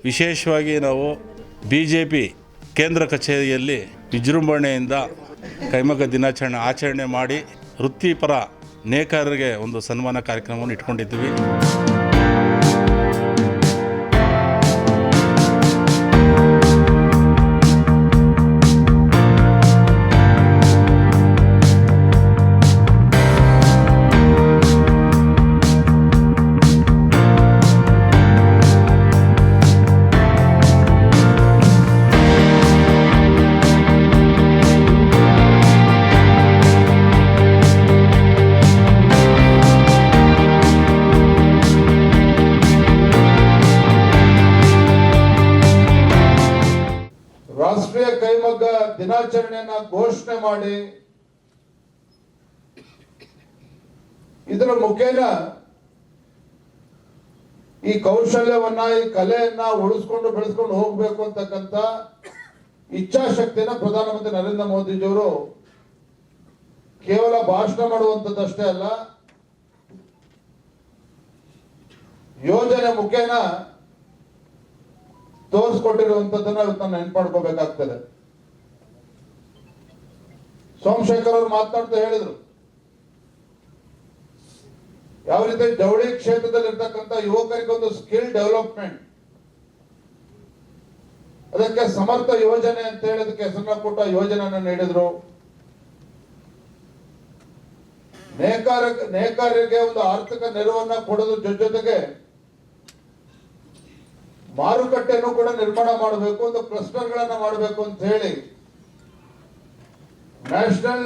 ವಿಶೇಷವಾಗಿ ನಾವು BJP ಕೇಂದ್ರ ಕಚೇರಿಯಲ್ಲಿ ವಿಜೃಂಭಣೆಯಿಂದ ಕೈಮಗ್ಗ ದಿನಾಚರಣೆ ಆಚರಣೆ ಮಾಡಿ ವೃತ್ತಿಪರ ನೇಕಾರರಿಗೆ ಒಂದು ಸನ್ಮಾನ ಕಾರ್ಯಕ್ರಮವನ್ನು ಇಟ್ಕೊಂಡಿದ್ದೀವಿ. ರಾಷ್ಟ್ರೀಯ ಕೈಮಗ್ಗ ದಿನಾಚರಣೆಯನ್ನ ಘೋಷಣೆ ಮಾಡಿ ಇದರ ಮುಖೇನ ಈ ಕೌಶಲ್ಯವನ್ನ ಈ ಕಲೆಯನ್ನ ಉಳಿಸ್ಕೊಂಡು ಬೆಳೆಸ್ಕೊಂಡು ಹೋಗ್ಬೇಕು ಅಂತಕ್ಕಂಥ ಇಚ್ಛಾಶಕ್ತಿನ ಪ್ರಧಾನಮಂತ್ರಿ ನರೇಂದ್ರ ಮೋದಿಜಿಯವರು ಕೇವಲ ಭಾಷಣ ಮಾಡುವಂತದ್ದಷ್ಟೇ ಅಲ್ಲ, ಯೋಜನೆ ಮುಖೇನ ತೋರಿಸ್ಕೊಟ್ಟಿರುವಂತದ್ದನ್ನ ಇವತ್ತು ನಾನು ನೆನ್ಪಾಡ್ಕೋಬೇಕಾಗ್ತದೆ. ಸೋಮಶೇಖರ್ ಅವರು ಮಾತನಾಡ್ತಾ ಹೇಳಿದ್ರು, ಯಾವ ರೀತಿ ಜವಳಿ ಕ್ಷೇತ್ರದಲ್ಲಿ ಇರ್ತಕ್ಕಂಥ ಯುವಕರಿಗೆ ಒಂದು ಸ್ಕಿಲ್ ಡೆವಲಪ್ಮೆಂಟ್, ಅದಕ್ಕೆ ಸಮರ್ಥ ಯೋಜನೆ ಅಂತ ಹೇಳೋದಕ್ಕೆ ಹೆಸರನ್ನ ಕೊಟ್ಟ ಯೋಜನೆಯನ್ನು ನೀಡಿದ್ರು. ನೇಕಾರರಿಗೆ ಒಂದು ಆರ್ಥಿಕ ನೆರವನ್ನ ಕೊಡೋದ್ರ ಜೊತೆಗೆ ಮಾರುಕಟ್ಟೆಯನ್ನು ಕೂಡ ನಿರ್ಮಾಣ ಮಾಡಬೇಕು, ಒಂದು ಕ್ಲಸ್ಟರ್ಗಳನ್ನ ಮಾಡಬೇಕು ಅಂತ ಹೇಳಿ ನ್ಯಾಷನಲ್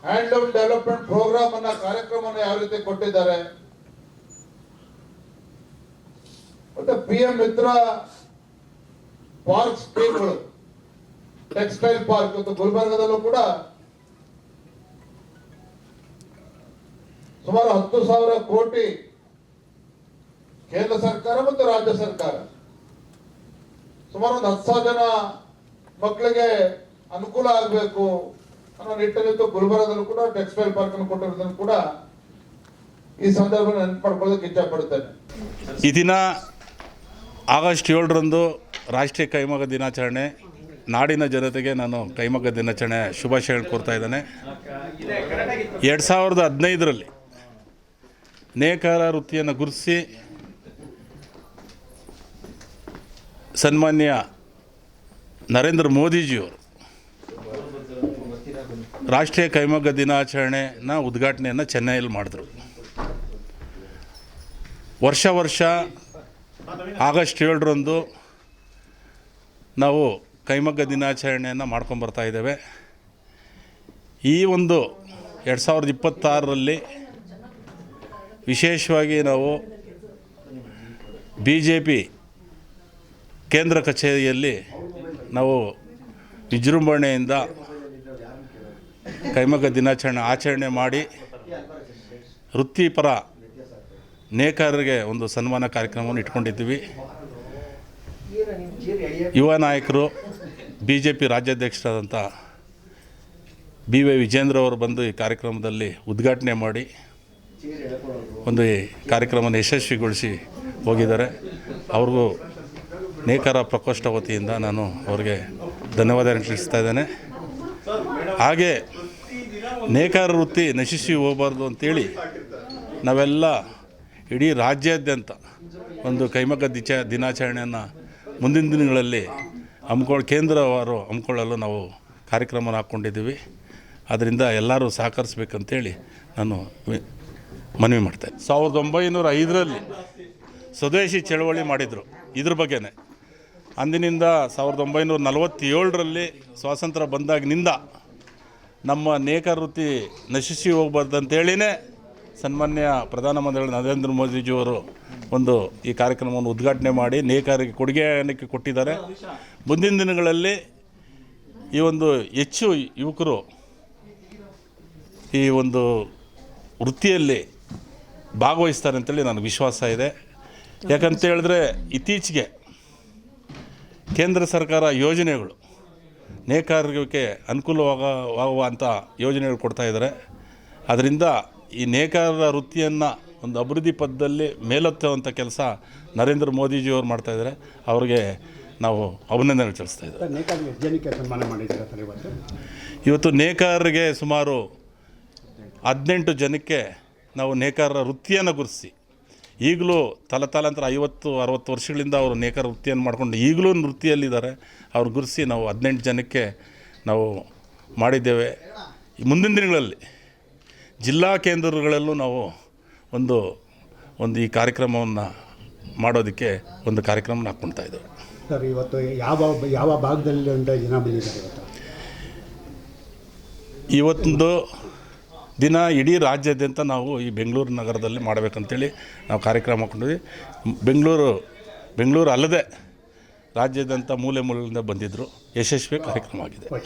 ಹ್ಯಾಂಡ್ಲೂಮ್ ಡೆವಲಪ್ಮೆಂಟ್ ಪ್ರೋಗ್ರಾಮ್ ಅನ್ನ ಕಾರ್ಯಕ್ರಮವನ್ನು ಯಾವ ರೀತಿ ಕೊಟ್ಟಿದ್ದಾರೆ. ಮತ್ತೆ PM ಮಿತ್ರ ಪಾರ್ಕ್ ಸ್ಕೀಮ್ಗಳು, ಟೆಕ್ಸ್ಟೈಲ್ ಪಾರ್ಕ್ ಮತ್ತು ಗುಲ್ಬರ್ಗದಲ್ಲೂ ಕೂಡ ಸುಮಾರು 10,000 ಕೋಟಿ ಕೇಂದ್ರ ಸರ್ಕಾರ ಮತ್ತು ರಾಜ್ಯ ಸರ್ಕಾರ ಸುಮಾರು ಒಂದು 10,000 ಜನ ಮಕ್ಕಳಿಗೆ ಅನುಕೂಲ ಆಗಬೇಕು ಅನ್ನೋ ನಿಟ್ಟಿನಲ್ಲಿ ಗುಲ್ಬರ್ಗದಲ್ಲೂ ಕೂಡ ಟೆಕ್ಸ್ಟೈಲ್ ಪಾರ್ಕ್ ಅನ್ನು ಕೊಟ್ಟಿರೋದನ್ನು ಕೂಡ ಈ ಸಂದರ್ಭದಲ್ಲಿ ನೆನಪಡ್ಕೊಳ್ಳೋದಕ್ಕೆ ಇಚ್ಛೆ ಪಡುತ್ತೇನೆ. ಈ ದಿನ ಆಗಸ್ಟ್ 7ರಂದು ರಾಷ್ಟ್ರೀಯ ಕೈಮಗ್ಗ ದಿನಾಚರಣೆ. ನಾಡಿನ ಜನತೆಗೆ ನಾನು ಕೈಮಗ್ಗ ದಿನಾಚರಣೆ ಶುಭಾಶಯ ಕೋರ್ತಾ ಇದ್ದೇನೆ. 2015ರಲ್ಲಿ ನೇಕಾರ ವೃತ್ತಿಯನ್ನು ಗುರುತಿಸಿ ಸನ್ಮಾನ್ಯ ನರೇಂದ್ರ ಮೋದಿಜಿಯವರು ರಾಷ್ಟ್ರೀಯ ಕೈಮಗ್ಗ ದಿನಾಚರಣೆನ ಉದ್ಘಾಟನೆಯನ್ನು ಚೆನ್ನೈಯಲ್ಲಿ ಮಾಡಿದ್ರು. ವರ್ಷ ಆಗಸ್ಟ್ 7ರಂದು ನಾವು ಕೈಮಗ್ಗ ದಿನಾಚರಣೆಯನ್ನು ಮಾಡ್ಕೊಂಬರ್ತಾ ಇದ್ದೇವೆ. ಈ ಒಂದು 2026ರಲ್ಲಿ ವಿಶೇಷವಾಗಿ ನಾವು BJP ಕೇಂದ್ರ ಕಚೇರಿಯಲ್ಲಿ ನಾವು ವಿಜೃಂಭಣೆಯಿಂದ ಕೈಮಗ್ಗ ದಿನಾಚರಣೆ ಆಚರಣೆ ಮಾಡಿ ವೃತ್ತಿಪರ ನೇಕಾರರಿಗೆ ಒಂದು ಸನ್ಮಾನ ಕಾರ್ಯಕ್ರಮವನ್ನು ಇಟ್ಕೊಂಡಿದ್ದೀವಿ. ಯುವ ನಾಯಕರು BJP ರಾಜ್ಯಾಧ್ಯಕ್ಷರಾದಂಥ BY ವಿಜೇಂದ್ರ ಅವರು ಬಂದು ಈ ಕಾರ್ಯಕ್ರಮದಲ್ಲಿ ಉದ್ಘಾಟನೆ ಮಾಡಿ ಒಂದು ಈ ಕಾರ್ಯಕ್ರಮವನ್ನು ಯಶಸ್ವಿಗೊಳಿಸಿ ಹೋಗಿದ್ದಾರೆ. ಅವ್ರಿಗೂ ನೇಕಾರ ಪ್ರಕೋಷ್ಠ ವತಿಯಿಂದ ನಾನು ಅವರಿಗೆ ಧನ್ಯವಾದ ತಿಳಿಸ್ತಾ ಇದ್ದೇನೆ. ಹಾಗೆ ನೇಕಾರ ವೃತ್ತಿ ನಶಿಸಿ ಹೋಗಬಾರ್ದು ಅಂತೇಳಿ ನಾವೆಲ್ಲ ಇಡೀ ರಾಜ್ಯಾದ್ಯಂತ ಒಂದು ಕೈಮಗ್ಗ ದಿನಾಚರಣೆಯನ್ನು ಮುಂದಿನ ದಿನಗಳಲ್ಲಿ ಕೇಂದ್ರವಾರು ಹಮ್ಮಿಕೊಳ್ಳಲು ನಾವು ಕಾರ್ಯಕ್ರಮವನ್ನು ಹಾಕ್ಕೊಂಡಿದ್ದೀವಿ. ಆದ್ದರಿಂದ ಎಲ್ಲರೂ ಸಹಕರಿಸಬೇಕಂತೇಳಿ ನಾನು ಮನವಿ ಮಾಡ್ತೇನೆ. 1905ರಲ್ಲಿ ಸ್ವದೇಶಿ ಚಳವಳಿ ಮಾಡಿದರು. ಇದ್ರ ಬಗ್ಗೆನೇ ಅಂದಿನಿಂದ 1947ರಲ್ಲಿ ಸ್ವಾತಂತ್ರ್ಯ ಬಂದಾಗಿನಿಂದ ನಮ್ಮ ನೇಕಾರ ವೃತ್ತಿ ನಶಿಸಿ ಹೋಗ್ಬಾರ್ದಂತೇಳಿನೇ ಸನ್ಮಾನ್ಯ ಪ್ರಧಾನಮಂತ್ರಿಗಳು ನರೇಂದ್ರ ಮೋದಿಜಿಯವರು ಒಂದು ಈ ಕಾರ್ಯಕ್ರಮವನ್ನು ಉದ್ಘಾಟನೆ ಮಾಡಿ ನೇಕಾರರಿಗೆ ಕೊಡುಗೆಯನ್ನು ಕೊಟ್ಟಿದ್ದಾರೆ. ಮುಂದಿನ ದಿನಗಳಲ್ಲಿ ಈ ಒಂದು ಹೆಚ್ಚು ಯುವಕರು ಈ ಒಂದು ವೃತ್ತಿಯಲ್ಲಿ ಭಾಗವಹಿಸ್ತಾರೆ ಅಂತೇಳಿ ನನಗೆ ವಿಶ್ವಾಸ ಇದೆ. ಯಾಕಂತ ಹೇಳಿದ್ರೆ ಇತ್ತೀಚೆಗೆ ಕೇಂದ್ರ ಸರ್ಕಾರ ಯೋಜನೆಗಳು ನೇಕಾರರಿಗೆ ಅನುಕೂಲವಾಗುವಂಥ ಯೋಜನೆಗಳು ಕೊಡ್ತಾ ಇದ್ದಾರೆ. ಅದರಿಂದ ಈ ನೇಕಾರರ ವೃತ್ತಿಯನ್ನು ಒಂದು ಅಭಿವೃದ್ಧಿ ಪಥದಲ್ಲಿ ಮೇಲೆತ್ತುವಂಥ ಕೆಲಸ ನರೇಂದ್ರ ಮೋದಿಜಿಯವರು ಮಾಡ್ತಾಯಿದ್ದಾರೆ. ಅವ್ರಿಗೆ ನಾವು ಅಭಿನಂದನೆ ತಿಳಿಸ್ತಾ ಇದ್ದೇವೆ. ನೇಕಾರರಿಗೆ ಎಷ್ಟು ಜನಕ್ಕೆ ಸನ್ಮಾನ ಮಾಡಿದ್ದಾರೆ ಸರ್ ಇವತ್ತು? ಇವತ್ತು ನೇಕಾರರಿಗೆ ಸುಮಾರು 18 ಜನಕ್ಕೆ ನಾವು ನೇಕಾರರ ವೃತ್ತಿಯನ್ನು ಗುರುತಿಸಿ, ಈಗಲೂ ತಲತಲಾಂತರ 50-60 ವರ್ಷಗಳಿಂದ ಅವರು ನೇಕಾರ ವೃತ್ತಿಯನ್ನು ಮಾಡಿಕೊಂಡು ಈಗಲೂ ವೃತ್ತಿಯಲ್ಲಿದ್ದಾರೆ. ಅವ್ರು ಗುರುತಿಸಿ ನಾವು 18 ಜನಕ್ಕೆ ನಾವು ಮಾಡಿದ್ದೇವೆ. ಮುಂದಿನ ದಿನಗಳಲ್ಲಿ ಜಿಲ್ಲಾ ಕೇಂದ್ರಗಳಲ್ಲೂ ನಾವು ಒಂದು ಈ ಕಾರ್ಯಕ್ರಮವನ್ನು ಮಾಡೋದಕ್ಕೆ ಒಂದು ಕಾರ್ಯಕ್ರಮನ ಹಾಕ್ಕೊಳ್ತಾ ಇದ್ದೇವೆ. ಸರ್ ಇವತ್ತು ಯಾವ ಭಾಗದಲ್ಲಿ ಜನ ಬಂದಿದ್ದಾರೆ ಇವತ್ತು? ಇವತ್ತೊಂದು ದಿನ ಇಡೀ ರಾಜ್ಯಾದ್ಯಂತ ನಾವು ಈ ಬೆಂಗಳೂರು ನಗರದಲ್ಲಿ ಮಾಡಬೇಕಂತೇಳಿ ನಾವು ಕಾರ್ಯಕ್ರಮ ಹಾಕ್ಕೊಂಡಿದ್ವಿ. ಬೆಂಗಳೂರು ಅಲ್ಲದೆ ರಾಜ್ಯಾದ್ಯಂತ ಮೂಲೆಯಿಂದ ಬಂದಿದ್ದರು. ಯಶಸ್ವಿ ಕಾರ್ಯಕ್ರಮ ಆಗಿದೆ.